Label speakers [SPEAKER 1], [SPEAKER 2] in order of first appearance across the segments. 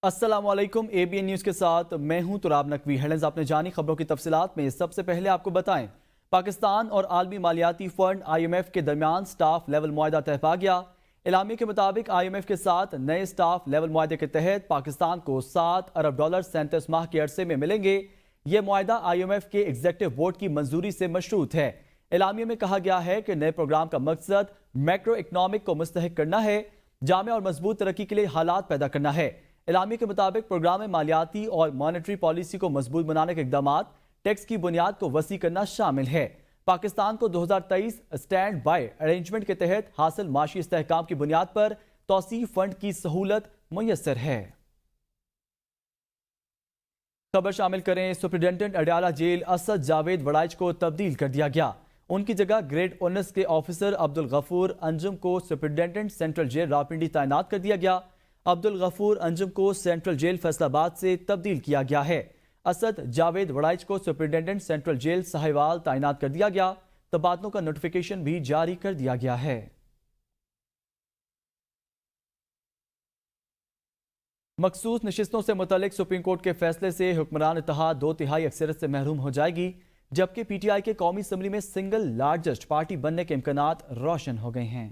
[SPEAKER 1] السلام علیکم، ABN news کے ساتھ میں ہوں تراب نقوی۔ ہیڈلائنز آپ نے جانی، خبروں کی تفصیلات میں سب سے پہلے آپ کو بتائیں۔ پاکستان اور عالمی مالیاتی فنڈ IMF کے درمیان سٹاف لیول معاہدہ طے پا گیا۔ اعلامیے کے مطابق IMF کے ساتھ نئے سٹاف لیول معاہدے کے تحت پاکستان کو $7 ارب 37 ماہ کے عرصے میں ملیں گے۔ یہ معاہدہ IMF کے ایگزیکٹو بورڈ کی منظوری سے مشروط ہے۔ اعلامیے میں کہا گیا ہے کہ نئے پروگرام کا مقصد میکرو اکنامک کو مستحکم کرنا ہے، جامع اور مضبوط ترقی کے لیے حالات پیدا کرنا ہے۔ اعلامیے کے مطابق پروگرام میں مالیاتی اور مانیٹری پالیسی کو مضبوط بنانے کے اقدامات، ٹیکس کی بنیاد کو وسیع کرنا شامل ہے۔ پاکستان کو 2023 اسٹینڈ بائی ارینجمنٹ کے تحت حاصل معاشی استحکام کی بنیاد پر توسیع فنڈ کی سہولت میسر ہے۔ خبر شامل کریں، سپرنٹینڈنٹ اڈیالہ جیل اسد جاوید وڑائچ کو تبدیل کر دیا گیا۔ ان کی جگہ گریڈ 19 کے آفیسر عبدالغفور انجم کو سپرنٹینڈنٹ سینٹرل جیل راولپنڈی تعینات کر دیا گیا۔ عبدالغفور انجم کو سینٹرل جیل فیصل آباد سے تبدیل کیا گیا ہے۔ اسد جاوید وڑائچ کو سپرنٹینڈنٹ سینٹرل جیل ساہیوال تعینات کر دیا گیا۔ تبادلوں کا نوٹیفیکیشن بھی جاری کر دیا گیا ہے۔ مخصوص نشستوں سے متعلق سپریم کورٹ کے فیصلے سے حکمران اتحاد 2/3 اکثریت سے محروم ہو جائے گی، جبکہ PTI کے قومی اسمبلی میں سنگل لارجسٹ پارٹی بننے کے امکانات روشن ہو گئے ہیں۔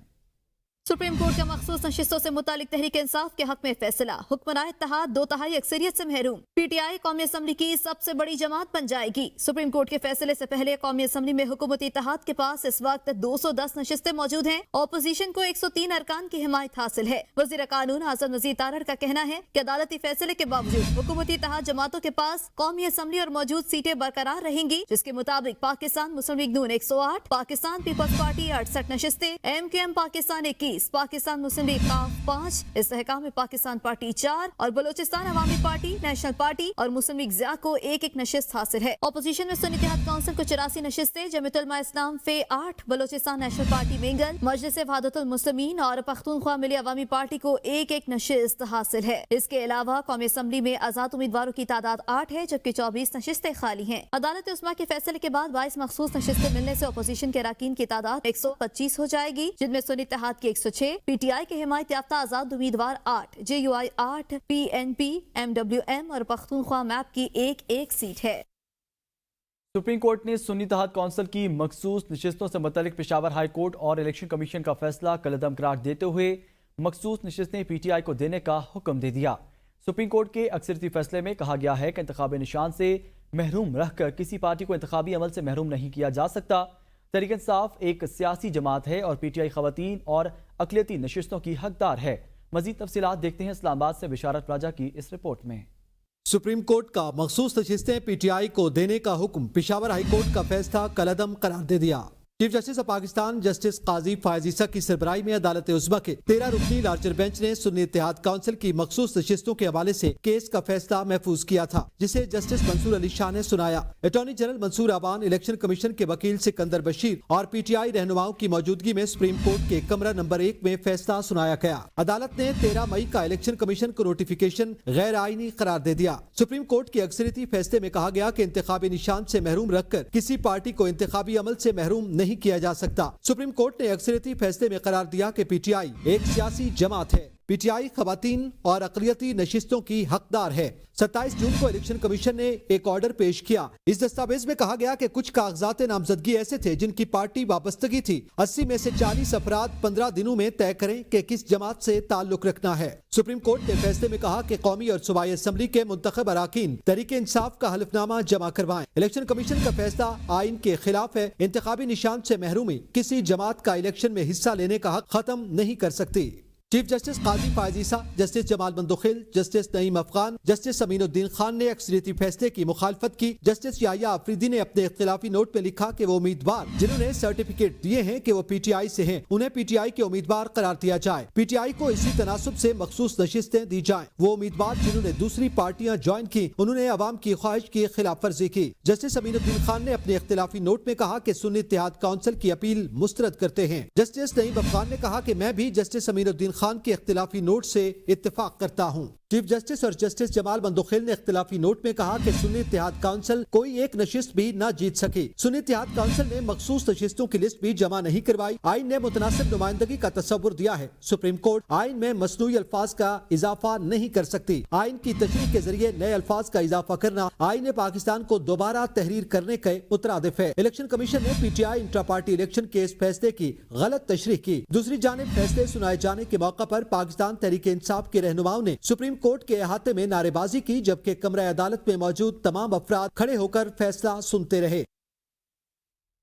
[SPEAKER 2] سپریم کورٹ کا مخصوص نشستوں سے متعلق تحریک انصاف کے حق میں فیصلہ، حکمران اتحاد 2/3 اکثریت سے محروم، PTI قومی اسمبلی کی سب سے بڑی جماعت بن جائے گی۔ سپریم کورٹ کے فیصلے سے پہلے قومی اسمبلی میں حکومتی اتحاد کے پاس اس وقت 210 نشستیں موجود ہیں۔ اپوزیشن کو 103 ارکان کی حمایت حاصل ہے۔ وزیر قانون آزاد مزید تارڑ کا کہنا ہے کہ عدالتی فیصلے کے باوجود حکومتی اتحاد جماعتوں کے پاس قومی اسمبلی اور موجود سیٹیں برقرار رہیں گی، جس کے مطابق پاکستان مسلم لیگ نون 108، پاکستان پیپلز پارٹی 68 نشستیں، MKM پاکستان 21، پاکستان مسلم لیگ 5، استحکام پاکستان پارٹی 4 اور بلوچستان عوامی پارٹی، نیشنل پارٹی اور مسلم لیگ ضیاء کو ایک نشست حاصل ہے۔ اپوزیشن میں سنی اتحاد کونسل کو 84 نشستیں، جمعیت علماء اسلام فے 8، بلوچستان نیشنل پارٹی مینگل، مجلس وحدت المسلمین اور پختونخوا ملی عوامی پارٹی کو ایک نشست حاصل ہے۔ اس کے علاوہ قومی اسمبلی میں آزاد امیدواروں کی تعداد 8 ہے، جبکہ 24 نشستیں خالی ہیں۔ عدالت عظمیٰ کے فیصلے کے بعد 22 مخصوص نشستیں ملنے سے اپوزیشن کے اراکین کی تعداد 125 ہو جائے گی، جن میں سنی اتحاد کی 106، PTI کے حمایت یافتہ آزاد امیدوار 8، JUI 8، PNP، MWM اور پختونخوا میپ کی ایک سیٹ ہے۔
[SPEAKER 1] سپریم کورٹ نے سنی اتحاد کونسل کی مخصوص نشستوں سے متعلق پشاور ہائی کورٹ اور الیکشن کمیشن کا فیصلہ کالعدم قرار دیتے ہوئے مخصوص نشستیں PTI کو دینے کا حکم دے دیا۔ سپریم کورٹ کے اکثریتی فیصلے میں کہا گیا ہے کہ انتخابی نشان سے محروم رہ کر کسی پارٹی کو انتخابی عمل سے محروم نہیں کیا جا سکتا۔ تحریک انصاف ایک سیاسی جماعت ہے اور PTI خواتین اور اقلیتی نشستوں کی حقدار ہے۔ مزید تفصیلات دیکھتے ہیں اسلام آباد سے بشارت راجہ کی اس رپورٹ میں۔
[SPEAKER 3] سپریم کورٹ کا مخصوص نشستیں PTI کو دینے کا حکم، پشاور ہائی کورٹ کا فیصلہ کالعدم قرار دے دیا۔ Chief justice of Pakistan justice قاضی فائز عیسیٰ کی سربراہی میں عدالت عظمیٰ کے 13 رکنی لارجر بینچ نے سنی اتحاد کونسل کی مخصوص نشستوں کے حوالے سے کیس کا فیصلہ محفوظ کیا تھا، جسے جسٹس منصور علی شاہ نے سنایا۔ اٹارنی جنرل منصور اعوان، الیکشن کمیشن کے وکیل سکندر بشیر اور PTI رہنماؤں کی موجودگی میں سپریم کورٹ کے کمرہ نمبر 1 میں فیصلہ سنایا گیا۔ عدالت نے 13 مئی کا الیکشن کمیشن کو نوٹیفیکیشن غیر آئینی قرار دے دیا۔ سپریم کورٹ کے اکثریتی فیصلے میں کہا گیا کہ انتخابی نشان سے محروم رکھ کر کسی پارٹی کو انتخابی عمل سے محروم نہیں کیا جا سکتا۔ سپریم کورٹ نے اکثریتی فیصلے میں قرار دیا کہ PTI ایک سیاسی جماعت ہے۔ PTI خواتین اور اقلیتی نشستوں کی حقدار ہے۔ 27 جون کو الیکشن کمیشن نے ایک آرڈر پیش کیا۔ اس دستاویز میں کہا گیا کہ کچھ کاغذات نامزدگی ایسے تھے جن کی پارٹی وابستگی تھی۔ 80 میں سے 40 افراد 15 دنوں میں طے کریں کہ کس جماعت سے تعلق رکھنا ہے۔ سپریم کورٹ نے فیصلے میں کہا کہ قومی اور صوبائی اسمبلی کے منتخب اراکین تحریک انصاف کا حلف نامہ جمع کروائیں۔ الیکشن کمیشن کا فیصلہ آئین کے خلاف ہے۔ انتخابی نشان سے محرومی کسی جماعت کا الیکشن میں حصہ لینے کا حق ختم نہیں کر سکتی۔ چیف جسٹس قاضی فائز عیسیٰ، جسٹس جمال مندوخیل، جسٹس نعیم افغان، جسٹس امین الدین خان نے اکثریتی فیصلے کی مخالفت کی۔ جسٹس یحییٰ آفریدی نے اپنے اختلافی نوٹ میں لکھا کہ وہ امیدوار جنہوں نے سرٹیفکیٹ دیے ہیں کہ وہ PTI سے ہیں، انہیں PTI کے امیدوار قرار دیا جائے۔ PTI کو اسی تناسب سے مخصوص نشستیں دی جائیں۔ وہ امیدوار جنہوں نے دوسری پارٹیاں جوائن کی، انہوں نے عوام کی خواہش کی خلاف ورزی کی۔ جسٹس امین الدین خان نے اپنے اختلافی نوٹ میں کہا کہ سنی اتحاد کونسل کی اپیل مسترد کرتے ہیں۔ جسٹس نعیم افغان نے کہا کہ میں بھی جسٹس امین الدین خان کے اختلافی نوٹ سے اتفاق کرتا ہوں۔ چیف جسٹس اور جسٹس جمال بندوخیل نے اختلافی نوٹ میں کہا کہ سنی اتحاد کونسل کوئی ایک نشست بھی نہ جیت سکی۔ سنی اتحاد کونسل نے مخصوص نشستوں کی لسٹ بھی جمع نہیں کروائی۔ آئین نے متناسب نمائندگی کا تصور دیا ہے۔ سپریم کورٹ آئین میں مصنوعی الفاظ کا اضافہ نہیں کر سکتی۔ آئین کی تشریح کے ذریعے نئے الفاظ کا اضافہ کرنا آئین پاکستان کو دوبارہ تحریر کرنے کے مترادف ہے۔ الیکشن کمیشن نے پی ٹی آئی انٹرا پارٹی الیکشن کے اس فیصلے کی غلط تشریح کی۔ دوسری جانب فیصلے سنائے جانے کے موقع پر پاکستان تحریک انصاف کے رہنماؤں نے سپریم کورٹ کے احاطے میں نعرے بازی کی، جبکہ کمرہ عدالت میں موجود تمام افراد کھڑے ہو کر فیصلہ سنتے رہے۔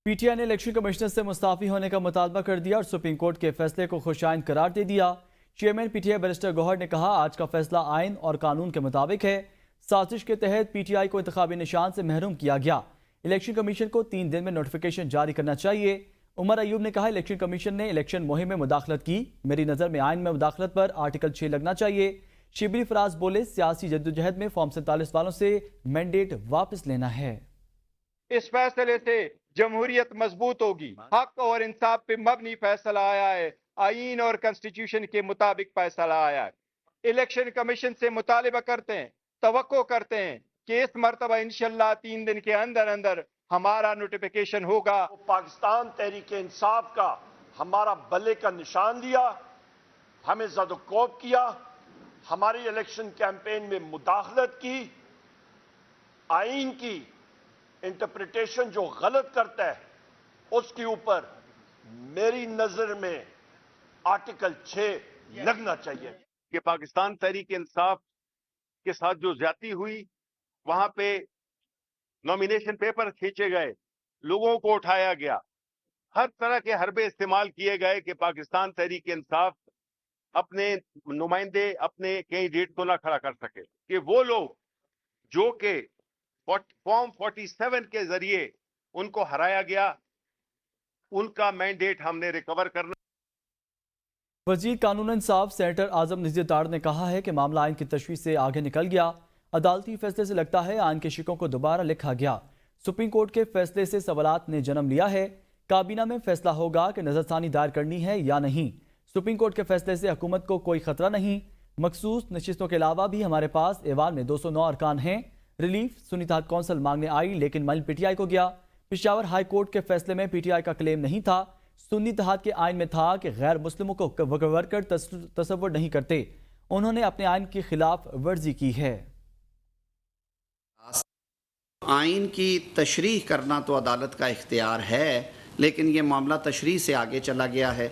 [SPEAKER 1] پی ٹی آئی نے الیکشن کمشنر سے مستعفی ہونے کا مطالبہ کر دیا اور سپریم کورٹ کے فیصلے کو خوشائند قرار دے دیا۔ Chairman P T I barrister Gohar نے کہا آج کا فیصلہ آئین اور قانون کے مطابق ہے۔ سازش کے تحت پی ٹی آئی کو انتخابی نشان سے محروم کیا گیا۔ الیکشن کمیشن کو 3 دن میں نوٹیفیکیشن جاری کرنا چاہیے۔ عمر ایوب نے کہا الیکشن کمیشن نے الیکشن مہم میں مداخلت کی، میری نظر میں آئین میں مداخلت پر آرٹیکل 6 لگنا چاہیے۔ شبلی فراز بولے سیاسی جدوجہد میں فارم 47 والوں سے مینڈیٹ واپس لینا ہے۔
[SPEAKER 4] اس فیصلے سے جمہوریت مضبوط ہوگی۔ حق اور انصاف پہ مبنی فیصلہ آیا ہے، آئین اور کنسٹیٹیوشن کے مطابق فیصلہ آیا ہے۔ الیکشن کمیشن سے مطالبہ کرتے ہیں، توقع کرتے ہیں کہ اس مرتبہ انشاءاللہ 3 دن کے اندر اندر ہمارا نوٹیفیکیشن ہوگا۔
[SPEAKER 5] پاکستان تحریک انصاف کا ہمارا بلے کا نشان لیا، ہمیں زد و کوب کیا، ہماری الیکشن کیمپین میں مداخلت کی، آئین کی انٹرپریٹیشن جو غلط کرتا ہے اس کے اوپر میری نظر میں آرٹیکل 6 لگنا چاہیے۔
[SPEAKER 6] کہ پاکستان تحریک انصاف کے ساتھ جو زیادتی ہوئی، وہاں پہ نومینیشن پیپر کھینچے گئے، لوگوں کو اٹھایا گیا، ہر طرح کے حربے استعمال کیے گئے کہ پاکستان تحریک انصاف اپنے نمائندے، اپنے کینڈیڈیٹ کو نہ کھڑا کر سکے، کہ وہ لوگ جو کہ فارم 47 کے ذریعے ان کو ہرایا گیا، ان کا مینڈیٹ ہم نے ریکور کرنا۔
[SPEAKER 1] وزیر قانون انصاف سینیٹر اعظم نذیر تاڑ نے کہا ہے کہ معاملہ آئین کی تشریح سے آگے نکل گیا۔ عدالتی فیصلے سے لگتا ہے آئین کے شقوں کو دوبارہ لکھا گیا۔ سپریم کورٹ کے فیصلے سے سوالات نے جنم لیا ہے۔ کابینہ میں فیصلہ ہوگا کہ نظر ثانی دائر کرنی ہے یا نہیں۔ سپریم کورٹ کے فیصلے سے حکومت کو کوئی خطرہ نہیں۔ مخصوص نشستوں کے علاوہ بھی ہمارے پاس ایوان میں 209 ارکان ہیں۔ ریلیف سنی اتحاد کونسل مانگنے آئی لیکن مائل پی ٹی آئی کو گیا۔ پشاور ہائی کورٹ کے فیصلے میں پی ٹی آئی کا کلیم نہیں تھا، سنی اتحاد کے آئین میں تھا کہ غیر مسلموں کو ورکر تصور نہیں کرتے۔ انہوں نے اپنے آئین کی خلاف ورزی کی ہے۔
[SPEAKER 7] آئین کی تشریح کرنا تو عدالت کا اختیار ہے، لیکن یہ معاملہ تشریح سے آگے چلا گیا ہے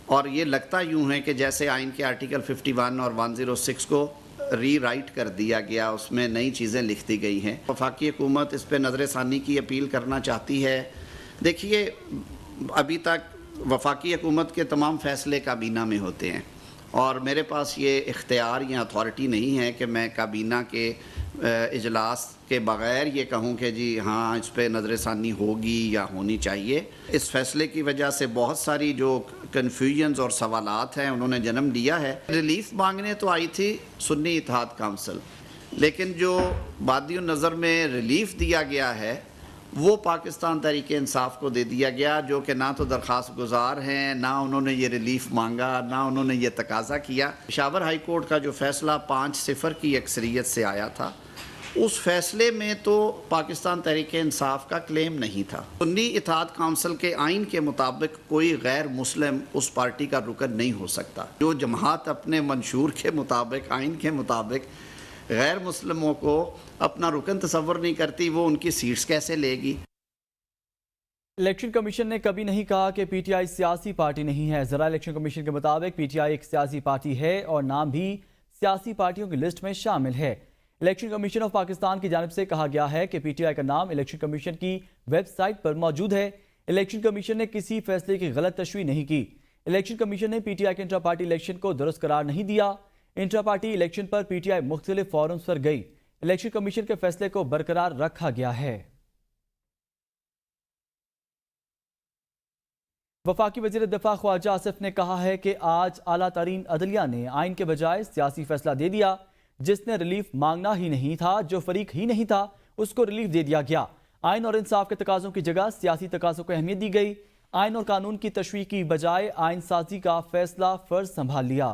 [SPEAKER 7] اور یہ لگتا یوں ہے کہ جیسے آئین کے آرٹیکل 51 اور 106 کو ری رائٹ کر دیا گیا، اس میں نئی چیزیں لکھ دی گئی ہیں۔ وفاقی حکومت اس پہ نظر ثانی کی اپیل کرنا چاہتی ہے۔ دیکھیے، ابھی تک وفاقی حکومت کے تمام فیصلے کابینہ میں ہوتے ہیں اور میرے پاس یہ اختیار یا اتھارٹی نہیں ہے کہ میں کابینہ کے اجلاس کے بغیر یہ کہوں کہ جی ہاں اس پہ نظر ثانی ہوگی یا ہونی چاہیے۔ اس فیصلے کی وجہ سے بہت ساری جو کنفیوژنز اور سوالات ہیں انہوں نے جنم لیا ہے۔ ریلیف مانگنے تو آئی تھی سنی اتحاد کونسل، لیکن جو بادی النظر میں ریلیف دیا گیا ہے وہ پاکستان تحریک انصاف کو دے دیا گیا، جو کہ نہ تو درخواست گزار ہیں، نہ انہوں نے یہ ریلیف مانگا، نہ انہوں نے یہ تقاضا کیا۔ پشاور ہائی کورٹ کا جو فیصلہ 5-0 کی اکثریت سے آیا تھا، اس فیصلے میں تو پاکستان تحریک انصاف کا کلیم نہیں تھا۔ سنی اتحاد کونسل کے آئین کے مطابق کوئی غیر مسلم اس پارٹی کا رکن نہیں ہو سکتا۔ جو جماعت اپنے منشور کے مطابق، آئین کے مطابق غیر مسلموں کو اپنا رکن تصور نہیں کرتی، وہ ان کی سیٹس کیسے لے گی؟
[SPEAKER 1] الیکشن کمیشن نے کبھی نہیں کہا کہ پی ٹی آئی سیاسی پارٹی نہیں ہے۔ ذرائع الیکشن کمیشن کے مطابق پی ٹی آئی ایک سیاسی پارٹی ہے اور نام بھی سیاسی پارٹیوں کی لسٹ میں شامل ہے۔ الیکشن کمیشن آف پاکستان کی جانب سے کہا گیا ہے کہ پی ٹی آئی کا نام الیکشن کمیشن کی ویب سائٹ پر موجود ہے۔ الیکشن کمیشن نے کسی فیصلے کی غلط تشریح نہیں کی۔ الیکشن کمیشن نے پی ٹی آئی کے انٹرا پارٹی الیکشن کو درست قرار نہیں دیا۔ انٹرا پارٹی الیکشن پر پی ٹی آئی مختلف فورمز پر گئی۔ الیکشن کمیشن کے فیصلے کو برقرار رکھا گیا ہے۔ وفاقی وزیر دفاع خواجہ آصف نے کہا ہے کہ آج اعلیٰ ترین عدلیہ نے آئین کے بجائے سیاسی فیصلہ دے دیا۔ جس نے ریلیف مانگنا ہی نہیں تھا، جو فریق ہی نہیں تھا، اس کو ریلیف دے دیا گیا۔ آئین اور انصاف کے تقاضوں کی جگہ سیاسی تقاضوں کو اہمیت دی گئی۔ آئین اور قانون کی تشریح کی بجائے آئین سازی کا فیصلہ فرض سنبھال لیا۔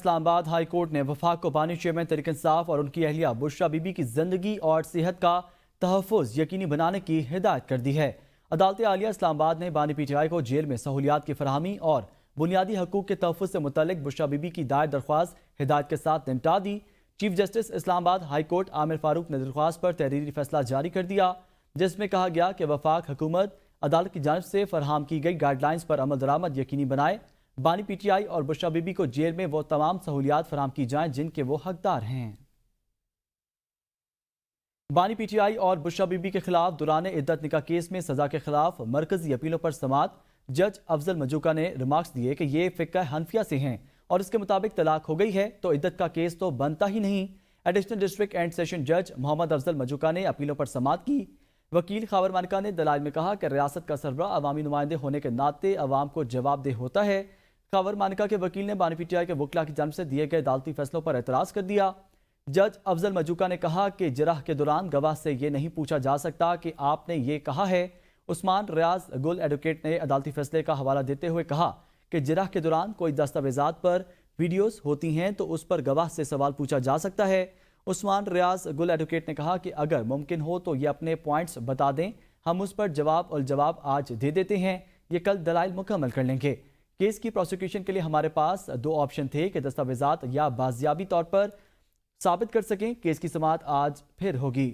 [SPEAKER 1] اسلام آباد ہائی کورٹ نے وفاق کو بانی چیئرمین تحریک انصاف اور ان کی اہلیہ بشرا بی بی کی زندگی اور صحت کا تحفظ یقینی بنانے کی ہدایت کر دی ہے۔ عدالت عالیہ اسلام آباد نے بانی پی ٹی آئی کو جیل میں سہولیات کی فراہمی اور بنیادی حقوق کے تحفظ سے متعلق بشرا بی بی کی دائر درخواست ہدایت کے ساتھ نمٹا دی۔ چیف جسٹس اسلام آباد ہائی کورٹ عامر فاروق نے درخواست پر تحریری فیصلہ جاری کر دیا، جس میں کہا گیا کہ وفاق حکومت عدالت کی جانب سے فراہم کی گئی گائیڈ لائنز پر عمل درآمد یقینی بنائے۔ بانی پی ٹی آئی اور بشرا بی بی کو جیل میں وہ تمام سہولیات فراہم کی جائیں جن کے وہ حقدار ہیں۔ بانی پی ٹی آئی اور بشرا بی بی کے خلاف دوران عدت نکاح کیس میں سزا کے خلاف مرکزی اپیلوں پر سماعت، جج افضل مجوکا نے ریمارکس دیے کہ یہ فقہ حنفیہ سے ہیں اور اس کے مطابق طلاق ہو گئی ہے تو عدت کا کیس تو بنتا ہی نہیں۔ ایڈیشنل ڈسٹرکٹ اینڈ سیشن جج محمد افضل مجوکا نے اپیلوں پر سماعت کی۔ وکیل خاور مانکا نے دلائل میں کہا کہ ریاست کا سربراہ عوامی نمائندے ہونے کے ناطے عوام کو جواب دہ ہوتا ہے۔ خاور مانکا کے وکیل نے بانی پی ٹی آئی کے وکلاء کی جانب سے دیے گئے عدالتی فیصلوں پر اعتراض کر دیا۔ جج افضل مجوکا نے کہا کہ جرح کے دوران گواہ سے یہ نہیں پوچھا جا سکتا کہ آپ نے یہ کہا ہے۔ عثمان ریاض گل ایڈوکیٹ نے عدالتی فیصلے کا حوالہ دیتے ہوئے کہا کہ جرح کے دوران کوئی دستاویزات پر ویڈیوز ہوتی ہیں تو اس پر گواہ سے سوال پوچھا جا سکتا ہے۔ عثمان ریاض گل ایڈوکیٹ نے کہا کہ اگر ممکن ہو تو یہ اپنے پوائنٹس بتا دیں، ہم اس پر جواب الجواب آج دے دیتے ہیں، یہ کل دلائل مکمل کر لیں گے۔ کیس کی پروسیکیوشن کے لیے ہمارے پاس دو آپشن تھے کہ دستاویزات یا بازیابی طور پر ثابت کر سکیں۔ کیس کی سماعت آج پھر ہوگی۔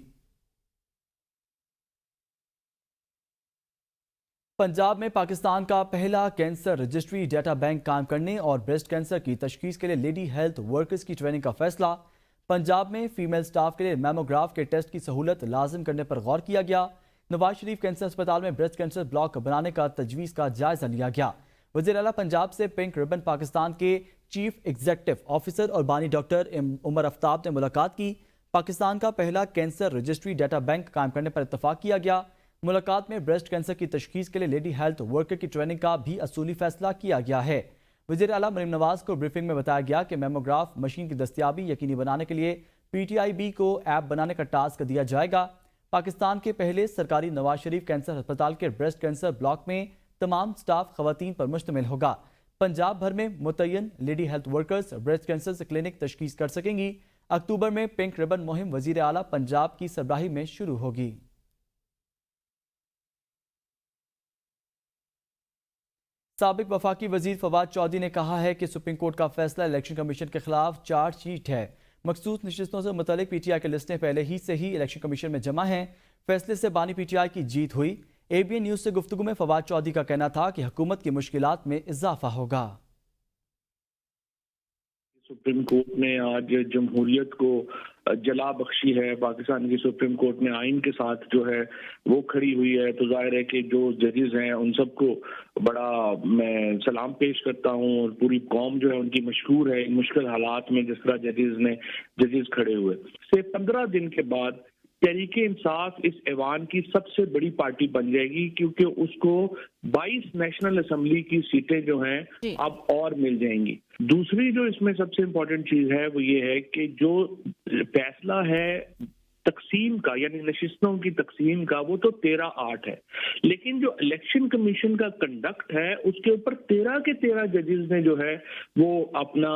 [SPEAKER 1] پنجاب میں پاکستان کا پہلا کینسر رجسٹری ڈیٹا بینک قائم کرنے اور بریسٹ کینسر کی تشخیص کے لیے لیڈی ہیلتھ ورکرز کی ٹریننگ کا فیصلہ۔ پنجاب میں فیمیل سٹاف کے لیے میموگراف کے ٹیسٹ کی سہولت لازم کرنے پر غور کیا گیا۔ نواز شریف کینسر اسپتال میں بریسٹ کینسر بلاک بنانے کا تجویز کا جائزہ لیا گیا۔ وزیر اعلیٰ پنجاب سے پنک ربن پاکستان کے چیف ایگزیکٹو آفیسر اور بانی ڈاکٹر عمر آفتاب نے ملاقات کی۔ پاکستان کا پہلا کینسر رجسٹری ڈیٹا بینک قائم کرنے پر اتفاق کیا گیا۔ ملاقات میں بریسٹ کینسر کی تشخیص کے لیے لیڈی ہیلتھ ورکر کی ٹریننگ کا بھی اصولی فیصلہ کیا گیا ہے۔ وزیر اعلیٰ مریم نواز کو بریفنگ میں بتایا گیا کہ میموگراف مشین کی دستیابی یقینی بنانے کے لیے پی ٹی آئی بی کو ایپ بنانے کا ٹاسک دیا جائے گا۔ پاکستان کے پہلے سرکاری نواز شریف کینسر ہسپتال کے بریسٹ کینسر بلاک میں تمام سٹاف خواتین پر مشتمل ہوگا۔ پنجاب بھر میں متعین lady health workers breast cancer سے کلینک تشخیص کر سکیں گی۔ اکتوبر میں پنک ربن مہم وزیر اعلیٰ پنجاب کی سربراہی میں شروع ہوگی۔ سابق وفاقی وزیر فواد چودھری نے کہا ہے کہ سپریم کورٹ کا فیصلہ الیکشن کمیشن کے خلاف چارج شیٹ ہے۔ مخصوص نشستوں سے متعلق پی ٹی آئی کی لسٹیں پہلے ہی سے ہی الیکشن کمیشن میں جمع ہیں۔ فیصلے سے بانی پی ٹی آئی کی جیت ہوئی۔ اے بی این نیوز سے گفتگو میں فواد چودھری کا کہنا تھا کہ حکومت کی مشکلات میں اضافہ ہوگا۔
[SPEAKER 8] سپریم کورٹ نے آج جمہوریت کو جلا بخشی ہے، پاکستان کی سپریم کورٹ نے آئین کے ساتھ جو ہے وہ کھڑی ہوئی ہے، تو ظاہر ہے کہ جو ججز ہیں ان سب کو بڑا میں سلام پیش کرتا ہوں، اور پوری قوم جو ہے ان کی مشہور ہے ان مشکل حالات میں جس طرح ججز کھڑے ہوئے۔ سے 15 دن کے بعد تحریک انصاف اس ایوان کی سب سے بڑی پارٹی بن جائے گی، کیونکہ اس کو 22 نیشنل اسمبلی کی سیٹیں جو ہیں اب اور مل جائیں گی۔ دوسری جو اس میں سب سے امپورٹنٹ چیز ہے وہ یہ ہے کہ جو فیصلہ ہے تقسیم کا، یعنی نشستوں کی تقسیم کا، وہ تو 13-8 ہے، لیکن جو الیکشن کمیشن کا کنڈکٹ ہے اس کے اوپر 13 کے 13 ججز نے جو ہے وہ اپنا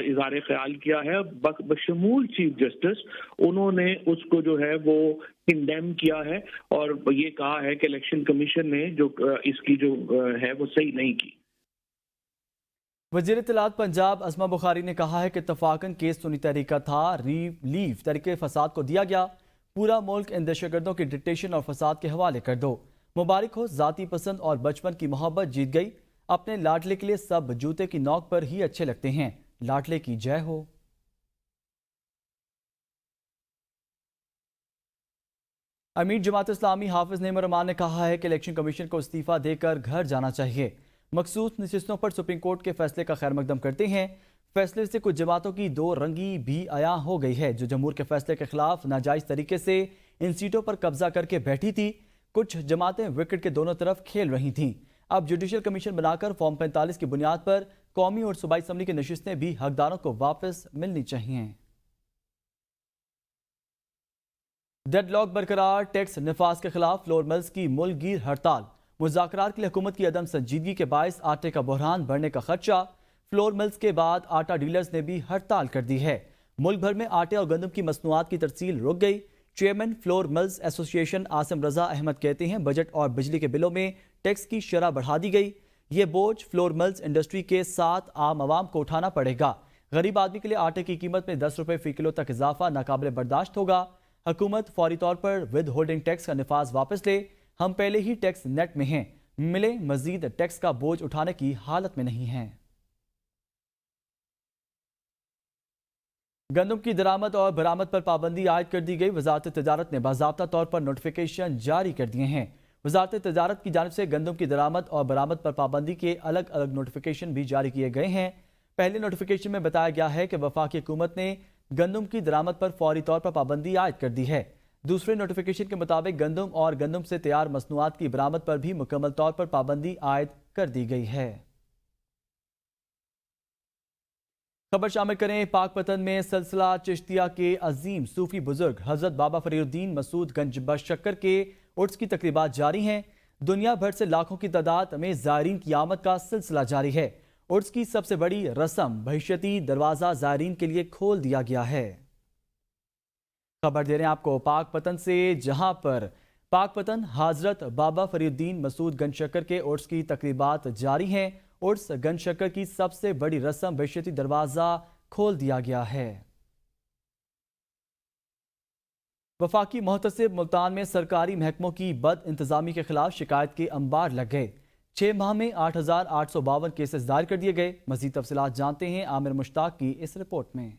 [SPEAKER 8] اظہار خیال کیا ہے، بشمول چیف جسٹس، انہوں نے اس کو جو ہے وہ کنڈیم کیا ہے اور یہ کہا ہے کہ الیکشن کمیشن نے جو اس کی جو ہے وہ صحیح نہیں کی۔
[SPEAKER 1] وزیر اطلاعات پنجاب اسما بخاری نے کہا ہے کہ اتفاقاً کیس سنی تحریک کا تھا، ریلیف تحریک فساد کو دیا گیا، پورا ملک ان دہشت گردوں کی ڈکٹیشن اور فساد کے حوالے کر دو۔ مبارک ہو، ذاتی پسند اور بچپن کی محبت جیت گئی، اپنے لاڈلے کے لیے سب جوتے کی نوک پر ہی اچھے لگتے ہیں، لاڈلے کی جے ہو۔ امیر جماعت اسلامی حافظ نعیم الرحمان نے کہا ہے کہ الیکشن کمیشن کو استعفیٰ دے کر گھر جانا چاہیے۔ مخصوص نشستوں پر سپریم کورٹ کے فیصلے کا خیر مقدم کرتے ہیں۔ فیصلے سے کچھ جماعتوں کی دو رنگی بھی عیاں ہو گئی ہے، جو جمہور کے فیصلے کے خلاف ناجائز طریقے سے ان سیٹوں پر قبضہ کر کے بیٹھی تھی۔ کچھ جماعتیں وکٹ کے دونوں طرف کھیل رہی تھیں۔ اب جوڈیشل کمیشن بنا کر فارم 45 کی بنیاد پر قومی اور صوبائی اسمبلی کی نشستیں بھی حقداروں کو واپس ملنی چاہیے۔ ڈیڈ لاک برقرار، ٹیکس نفاذ کے خلاف فلور ملز کی ملک گیر ہڑتال۔ مذاکرات کے لیے حکومت کی عدم سنجیدگی کے باعث آٹے کا بحران بڑھنے کا خدشہ۔ فلور ملز کے بعد آٹا ڈیلرز نے بھی ہڑتال کر دی ہے۔ ملک بھر میں آٹے اور گندم کی مصنوعات کی ترسیل رک گئی۔ چیئرمین فلور ملز ایسوسی ایشن عاصم رضا احمد کہتے ہیں بجٹ اور بجلی کے بلوں میں ٹیکس کی شرح بڑھا دی گئی۔ یہ بوجھ فلور ملز انڈسٹری کے ساتھ عام عوام کو اٹھانا پڑے گا۔ غریب آدمی کے لیے آٹے کی قیمت میں 10 روپے فی کلو تک اضافہ ناقابل برداشت ہوگا۔ حکومت فوری طور پر ود ہولڈنگ ٹیکس کا نفاذ واپس لے، ہم پہلے ہی ٹیکس نیٹ میں ہیں، ملے مزید ٹیکس کا بوجھ اٹھانے کی حالت میں نہیں ہیں۔ گندم کی درآمد اور برآمد پر پابندی عائد کر دی گئی۔ وزارت تجارت نے باضابطہ طور پر نوٹیفیکیشن جاری کر دیے ہیں۔ وزارت تجارت کی جانب سے گندم کی درآمد اور برآمد پر پابندی کے الگ الگ نوٹیفیکیشن بھی جاری کیے گئے ہیں۔ پہلے نوٹیفیکیشن میں بتایا گیا ہے کہ وفاقی حکومت نے گندم کی درآمد پر فوری طور پر پابندی عائد کر دی ہے۔ دوسرے نوٹیفیکیشن کے مطابق گندم اور گندم سے تیار مصنوعات کی برآمد پر بھی مکمل طور پر پابندی عائد کر دی گئی ہے۔ خبر شامل کریں پاک پتن میں سلسلہ چشتیہ کے عظیم صوفی بزرگ حضرت بابا فرید الدین مسعود گنج بشکر کے عرس کی تقریبات جاری ہیں۔ دنیا بھر سے لاکھوں کی تعداد میں زائرین کی آمد کا سلسلہ جاری ہے۔ عرس کی سب سے بڑی رسم بہشتی دروازہ زائرین کے لیے کھول دیا گیا ہے۔ خبر دے رہے ہیں آپ کو پاک پتن سے، جہاں پر پاک پتن حضرت بابا فرید الدین مسعود گنج شکر کے عرس کی تقریبات جاری ہیں۔ عرس گنج شکر کی سب سے بڑی رسم بہشتی دروازہ کھول دیا گیا ہے۔ وفاقی محتسب ملتان میں سرکاری محکموں کی بد انتظامی کے خلاف شکایت کے انبار لگ گئے۔ 6 ماہ میں 8,852 کیسز دائر کر دیے گئے۔ مزید تفصیلات جانتے ہیں عامر مشتاق کی اس رپورٹ میں۔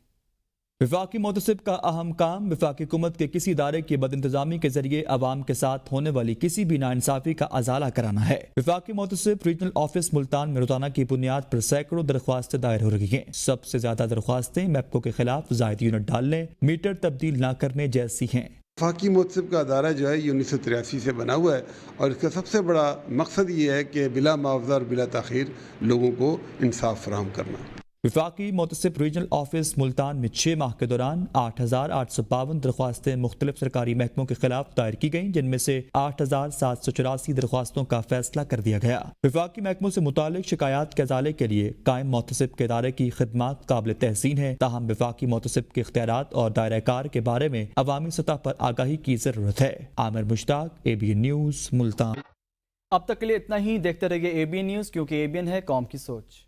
[SPEAKER 9] وفاقی محتسب کا اہم کام وفاقی حکومت کے کسی ادارے کی بد انتظامی کے ذریعے عوام کے ساتھ ہونے والی کسی بھی ناانصافی کا ازالہ کرانا ہے۔ وفاقی محتسب ریجنل آفس ملتان میں روزانہ کی بنیاد پر سینکڑوں درخواستیں دائر ہو رہی ہیں۔ سب سے زیادہ درخواستیں میپکو کے خلاف زائد یونٹ ڈالنے، میٹر تبدیل نہ کرنے جیسی ہیں۔
[SPEAKER 10] وفاقی محتسب کا ادارہ جو ہے یہ 1983 سے بنا ہوا ہے اور اس کا سب سے بڑا مقصد یہ ہے کہ بلا معاوضہ اور بلا تاخیر لوگوں کو انصاف فراہم کرنا۔
[SPEAKER 9] وفاقی محتسب ریجنل آفس ملتان میں 6 ماہ کے دوران 8,852 درخواستیں مختلف سرکاری محکموں کے خلاف دائر کی گئیں، جن میں سے 8,784 درخواستوں کا فیصلہ کر دیا گیا۔ وفاقی محکموں سے متعلق شکایات کے ازالے کے لیے قائم محتسب کے ادارے کی خدمات قابل تحسین ہیں، تاہم وفاقی محتسب کے اختیارات اور دائرہ کار کے بارے میں عوامی سطح پر آگاہی کی ضرورت ہے۔ عامر مشتاق، ABN نیوز، ملتان۔
[SPEAKER 1] اب تک کے لیے اتنا ہی۔ دیکھتے رہیے ABN نیوز، کیونکہ ABN ہے قوم کی سوچ۔